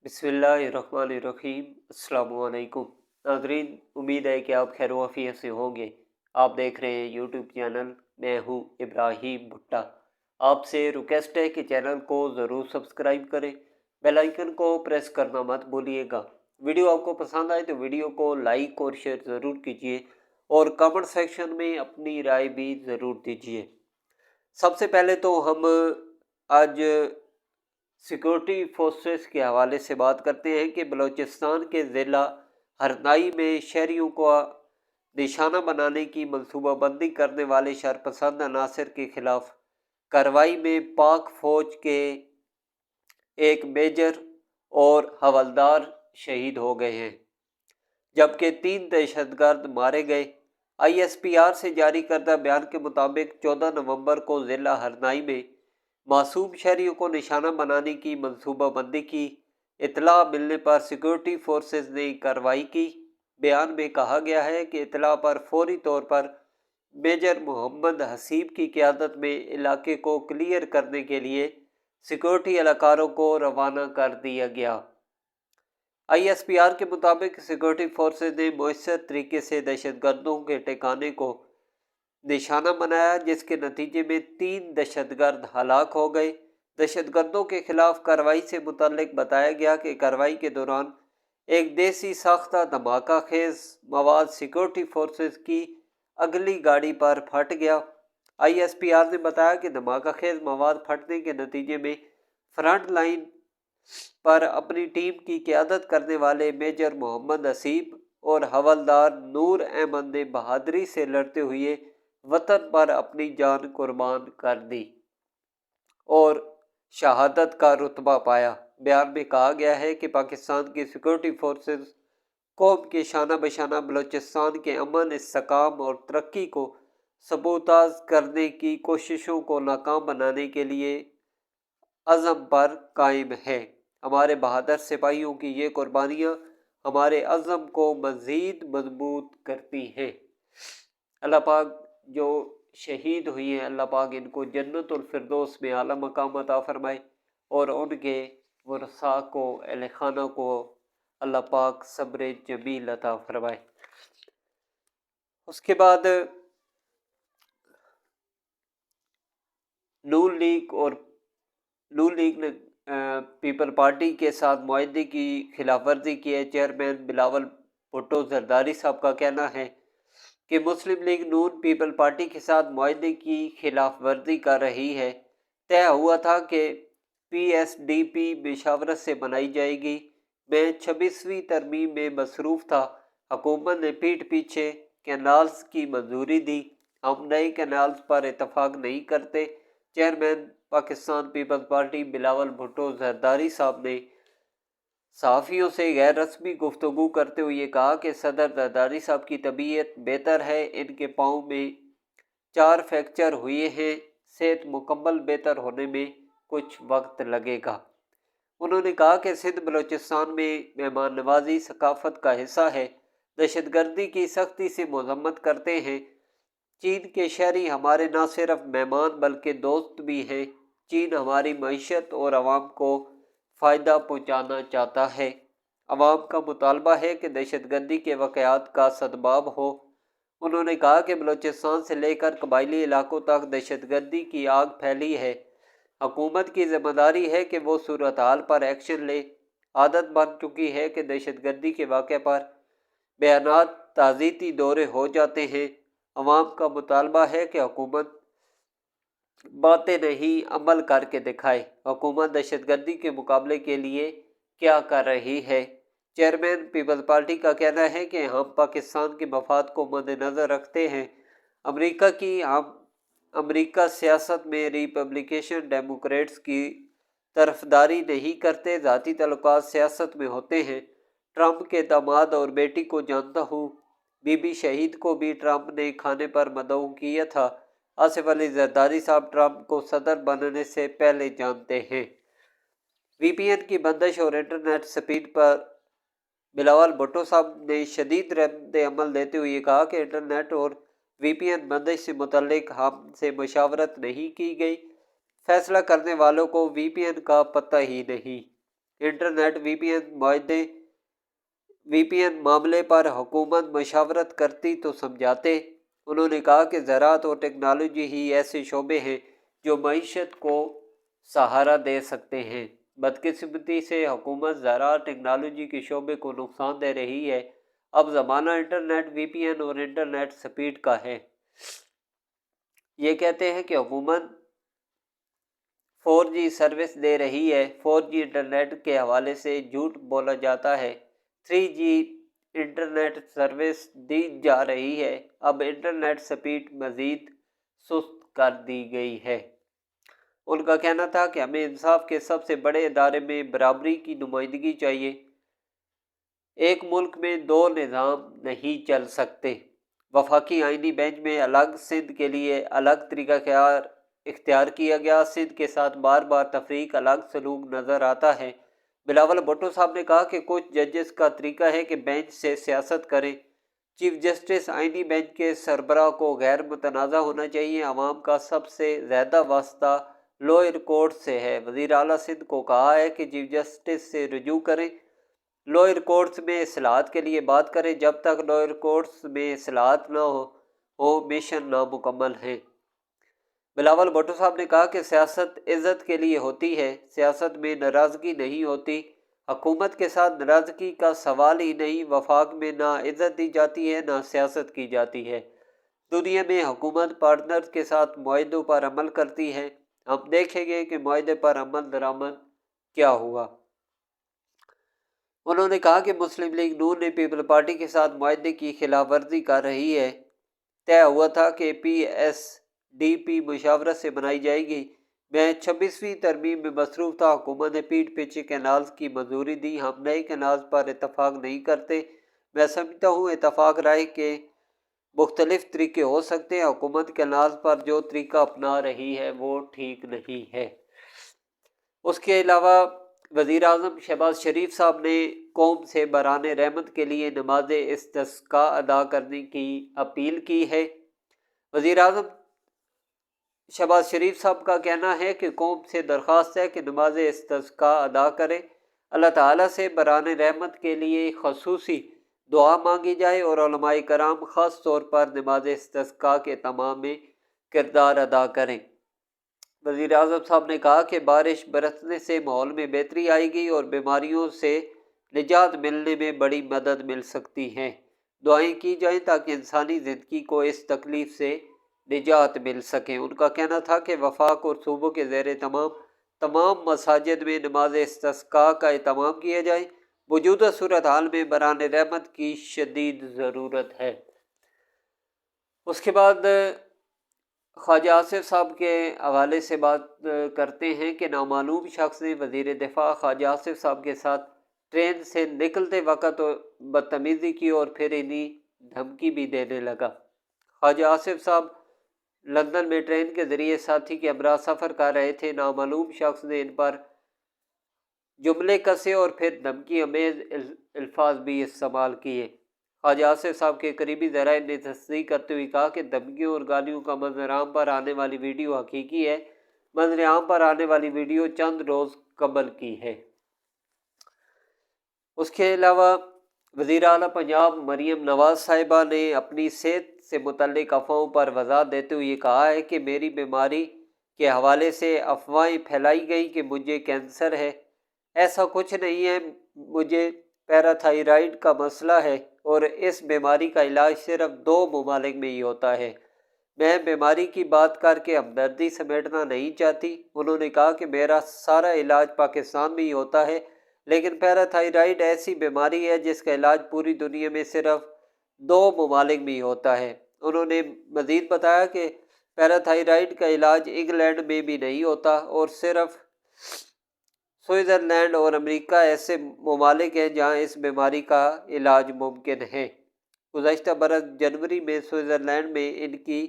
बिस्मिल्लाहिर्रहमानिर्रहीम। अस्सलाम वालेकुम नाज़रीन, उम्मीद है कि आप खैर वाफियत से होंगे। आप देख रहे हैं यूट्यूब चैनल, मैं हूँ इब्राहिम भुट्टा। आपसे रिक्वेस्ट है कि चैनल को ज़रूर सब्सक्राइब करें, बेल आइकन को प्रेस करना मत भूलिएगा। वीडियो आपको पसंद आए तो वीडियो को लाइक और शेयर ज़रूर कीजिए और कमेंट सेक्शन में अपनी राय भी ज़रूर दीजिए। सबसे पहले तो हम आज सिक्योरिटी फोर्सेस के हवाले से बात करते हैं कि बलूचिस्तान के ज़िला हरनाई में शहरियों को निशाना बनाने की मंसूबाबंदी करने वाले शरपसंद अनासर के खिलाफ कार्रवाई में पाक फौज के एक मेजर और हवलदार शहीद हो गए हैं, जबकि 3 दहशतगर्द मारे गए। ISPR से जारी करदा बयान के मुताबिक 14 नवंबर को ज़िला हरनाई में मासूम शहरियों को निशाना बनाने की मंसूबाबंदी की इतला मिलने पर सिक्योरिटी फोर्सेस ने कार्रवाई की। बयान में कहा गया है कि इतला पर फौरी तौर पर मेजर मोहम्मद हसीब की क़यादत में इलाके को क्लियर करने के लिए सिक्योरिटी एहलकारों को रवाना कर दिया गया। ISPR के मुताबिक सिक्योरिटी फोर्सेस ने मुयस्सर तरीके से दहशतगर्दों के ठिकाने को निशाना बनाया, जिसके नतीजे में 3 दहशतगर्द हलाक हो गए। दहशतगर्दों के खिलाफ कार्रवाई से मुतल्लिक बताया गया कि कार्रवाई के दौरान एक देसी साख्ता धमाका खेज मवाद सिक्योरिटी फोर्सेस की अगली गाड़ी पर फट गया। ISPR ने बताया कि धमाका खेज मवाद फटने के नतीजे में फ्रंट लाइन पर अपनी टीम की क़यादत करने वाले मेजर मोहम्मद हसीब और हवलदार नूर अहमद ने बहादुरी से लड़ते हुए वतन पर अपनी जान कुर्बान कर दी और शहादत का रुतबा पाया। बयान में कहा गया है कि पाकिस्तान की सिक्योरिटी फोर्सेस कौम के शाना बशाना बलूचिस्तान के अमन, इस्तेकाम और तरक्की को सबूताज करने की कोशिशों को नाकाम बनाने के लिए अज़म पर कायम है। हमारे बहादुर सिपाहियों की ये कुर्बानियाँ हमारे अज़म को मज़ीद मजबूत करती हैं। अल्लाह पाक जो शहीद हुई हैं, अल्लाह पाक इनको जन्नतुल फिरदौस में आला मकाम अता फरमाए और उनके वरसा को, अहले खाना को अल्लाह पाक सब्र जमील अता फरमाए। उसके बाद नून लीग ने पीपल पार्टी के साथ मुआहदे की खिलाफवर्जी की है। चेयरमैन बिलावल भुट्टो जरदारी साहब का कहना है कि मुस्लिम लीग नून पीपल पार्टी के साथ मुआहदे की खिलाफ वर्जी कर रही है। तय हुआ था कि PSDP मशावरत से बनाई जाएगी। मैं 26वीं तरमीम में मसरूफ़ था। हुकूमत ने पीठ पीछे कैनाल्स की मंजूरी दी। हम नए कैनाल्स पर इतफाक़ नहीं करते। Chairman Pakistan peoples party Bilawal Bhutto Zardari साहब ने सहाफ़ियों से गैर रस्मी गुफ्तगू करते हुए कहा कि सदर जरदारी साहब की तबीयत बेहतर है। इनके पाँव में 4 फ्रैक्चर हुए हैं। सेहत मुकम्मल बेहतर होने में कुछ वक्त लगेगा। उन्होंने कहा कि सिंध बलूचिस्तान में मेहमान नवाजी सकाफ़त का हिस्सा है। दहशतगर्दी की सख्ती से मजम्मत करते हैं। चीन के शहरी हमारे न सिर्फ मेहमान बल्कि दोस्त भी हैं। चीन हमारी मईशत और आवाम को फ़ायदा पहुँचाना चाहता है। अवाम का मुतालबा है कि दहशतगर्दी के वाक़यात का सद्भाव हो। उन्होंने कहा कि बलूचिस्तान से लेकर कबायली इलाकों तक दहशतगर्दी की आग फैली है। हुकूमत की ज़िम्मेदारी है कि वो सूरत हाल पर एक्शन ले। आदत बन चुकी है कि दहशतगर्दी के वाक़े पर बयानात ताज़ीती दौरे हो जाते हैं। अवाम का मुतालबा है कि हुकूमत बातें नहीं अमल करके दिखाए। हुकूमत दहशतगर्दी के मुकाबले के लिए क्या कर रही है। चेयरमैन पीपल्स पार्टी का कहना है कि हम पाकिस्तान के मफाद को मद्देनज़र रखते हैं। अमरीका सियासत में रिपब्लिकन डेमोक्रेट्स की तरफदारी नहीं करते। ज़ाती तल्लुकात सियासत में होते हैं। ट्रंप के दामाद और बेटी को जानता हूँ। बीबी शहीद को भी ट्रंप ने खाने पर मदऊ किया था। आसिफ अली जरदारी साहब ट्रंप को सदर बनने से पहले जानते हैं। VPN की बंदिश और इंटरनेट स्पीड पर बिलावल भुट्टो साहब ने शदीद रद्द अमल देते हुए कहा कि इंटरनेट और VPN बंदिश से मुतल्लिक हमसे मशावरत नहीं की गई। फैसला करने वालों को VPN का पता ही नहीं। इंटरनेट VPN मामले पर हुकूमत मशावरत करती तो समझाते। उन्होंने कहा कि ज़राअत और टेक्नोलॉजी ही ऐसे शोबे हैं जो मईशत को सहारा दे सकते हैं। बदकिस्मती से हुकूमत ज़राअत टेक्नोलॉजी के शोबे को नुकसान दे रही है। अब ज़माना इंटरनेट VPN और इंटरनेट स्पीड का है। ये कहते हैं कि हुकूमत 4G सर्विस दे रही है। 4G इंटरनेट के हवाले से झूठ बोला जाता है। 3G इंटरनेट सर्विस दी जा रही है। अब इंटरनेट स्पीड मज़ीद सुस्त कर दी गई है। उनका कहना था कि हमें इंसाफ के सबसे बड़े इदारे में बराबरी की नुमाइंदगी चाहिए। एक मुल्क में दो निज़ाम नहीं चल सकते। वफाकी आइनी बेंच में अलग, सिंध के लिए अलग तरीक़ाकार इख्तियार किया गया। सिंध के साथ बार बार तफरीक, अलग सलूक नज़र आता है। बिलावल भुट्टो साहब ने कहा कि कुछ जजेस का तरीका है कि बेंच से सियासत करें। चीफ जस्टिस आइनी बेंच के सरबराह को गैर मुतनाज़ा होना चाहिए। अवाम का सबसे ज़्यादा वास्ता लोअर कोर्ट से है। वज़ीर आला सिंध को कहा है कि चीफ जस्टिस से रुजू करें, लोअर कोर्ट्स में इस्लाहत के लिए बात करें। जब तक लोअर कोर्ट्स में इस्लाहत ना हो मिशन नामुकम्मल है। बिलावल भुट्टो साहब ने कहा कि सियासत इज़्ज़त के लिए होती है, सियासत में नाराज़गी नहीं होती। हुकूमत के साथ नाराज़गी का सवाल ही नहीं। वफाक में ना इज़्ज़त दी जाती है ना सियासत की जाती है। दुनिया में हुकूमत पार्टनर के साथ मुआहदों पर अमल करती है। हम देखेंगे कि मुआहदे पर अमल दरामद क्या हुआ। उन्होंने कहा कि मुस्लिम लीग नून ने पीपल पार्टी के साथ मुआहदे की खिलाफ वर्जी कर रही है। तय हुआ था कि PSDP मुशावरत से बनाई जाएगी। मैं 26वीं तरमीम में मसरूफ़ था। हुकूमत ने पीठ पीछे कैनाल्स की मंजूरी दी। हम नए कैनाल्स पर इतफाक़ नहीं करते। मैं समझता हूँ इतफाक़ राय के मुख्तलिफ तरीके हो सकते हैं। हुकूमत कैनाल्स पर जो तरीका अपना रही है वो ठीक नहीं है। उसके अलावा वज़ीर आज़म शहबाज शरीफ साहब ने कौम से बरान रहमत के लिए नमाज इस्तिस्का अदा करने की अपील की है। वज़ीर आज़म शहबाज शरीफ साहब का कहना है कि कौम से दरख्वास्त है कि नमाज इस्तिस्का अदा करें, अल्लाह ताला से बरान रहमत के लिए खसूसी दुआ मांगी जाए और उलमाए कराम ख़ास तौर पर नमाज इस्तिस्का के तमाम में किरदार अदा करें। वज़ीर आज़म साहब ने कहा कि बारिश बरसने से माहौल में बेहतरी आएगी और बीमारियों से निजात मिलने में बड़ी मदद मिल सकती है। दुआएं की जाएं ताकि इंसानी ज़िंदगी को इस तकलीफ़ से निजात मिल सके। उनका कहना था कि वफाक और सूबों के ज़ेर तमाम मसाजिद में नमाज इस्तिस्का का एहतमाम किया जाए। मौजूदा सूरत हाल में बरान रहमत की शदीद ज़रूरत है। उसके बाद ख्वाजा आसिफ साहब के हवाले से बात करते हैं कि नामालूम शख्स ने वज़ीर दिफा ख्वाजा आसिफ साहब के साथ ट्रेन से निकलते वक़्त बदतमीज़ी की और फिर इन्हीं धमकी भी देने लगा। ख्वाजा आसिफ साहब लंदन में ट्रेन के ज़रिए साथी के हमरा सफ़र कर रहे थे। नामालूम शख्स ने इन पर जुमले कसे और फिर धमकी अमेज़ अल्फाज भी इस्तेमाल किए। ख्वाजा आसिफ साहब के करीबी ज़राए ने तस्दीक करते हुए कहा कि धमकियों और गालियों का मंजर-ए-आम पर आने वाली वीडियो हकीकी है। मंजर-ए-आम पर आने वाली वीडियो चंद रोज़ कबल की है। उसके अलावा वज़ीर आला पंजाब मरीम नवाज़ साहिबा ने अपनी सेहत से मुतल्लिक अफवाहों पर वज़ाहत देते हुए कहा है कि मेरी बीमारी के हवाले से अफवाहें फैलाई गई कि मुझे कैंसर है। ऐसा कुछ नहीं है। मुझे पैराथायराइड का मसला है और इस बीमारी का इलाज सिर्फ 2 ममालिक में ही होता है। मैं बीमारी की बात करके हमदर्दी समेटना नहीं चाहती। उन्होंने कहा कि मेरा सारा इलाज पाकिस्तान में ही होता है, लेकिन पैराथायराइड ऐसी बीमारी है जिसका इलाज पूरी दुनिया में सिर्फ 2 ममालिक में ही होता है। उन्होंने मज़ीद बताया कि पैराथायराइड का इलाज इंग्लैंड में भी नहीं होता और सिर्फ स्विट्ज़रलैंड और अमेरिका ऐसे ममालिक हैं जहाँ इस बीमारी का इलाज मुमकिन है। गुज़श्ता बरस जनवरी में स्विट्ज़रलैंड में इनकी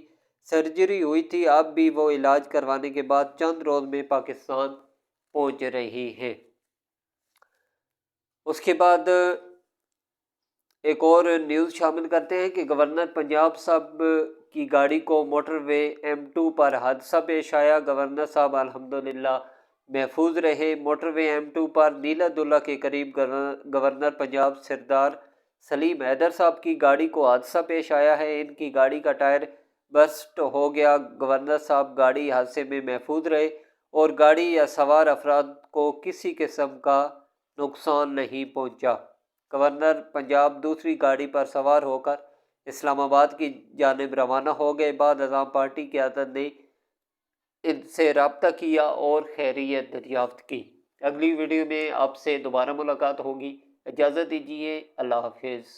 सर्जरी हुई थी। अब भी वो इलाज करवाने के बाद चंद रोज़ में पाकिस्तान पहुँच रही हैं। उसके बाद एक और न्यूज़ शामिल करते हैं कि गवर्नर पंजाब साहब की गाड़ी को मोटरवे M2 पर हादसा पेश आया। गवर्नर साहब अल्हम्दुलिल्लाह محفوظ رہے۔ موٹر وے M2 پر نیلا دلہ کے قریب گورنر پنجاب سردار سلیم حیدر صاحب کی گاڑی کو حادثہ پیش آیا ہے۔ ان کی گاڑی کا ٹائر برسٹ ہو گیا۔ گورنر صاحب گاڑی حادثے میں محفوظ رہے اور گاڑی یا سوار افراد کو کسی قسم کا نقصان نہیں پہنچا۔ گورنر پنجاب دوسری گاڑی پر سوار ہو کر اسلام آباد کی جانب روانہ ہو گئے۔ بعد ازاں پارٹی قیادت نے ان سے رابطہ کیا اور خیریت دریافت کی۔ اگلی ویڈیو میں آپ سے دوبارہ ملاقات ہوگی۔ اجازت دیجیے، اللہ حافظ۔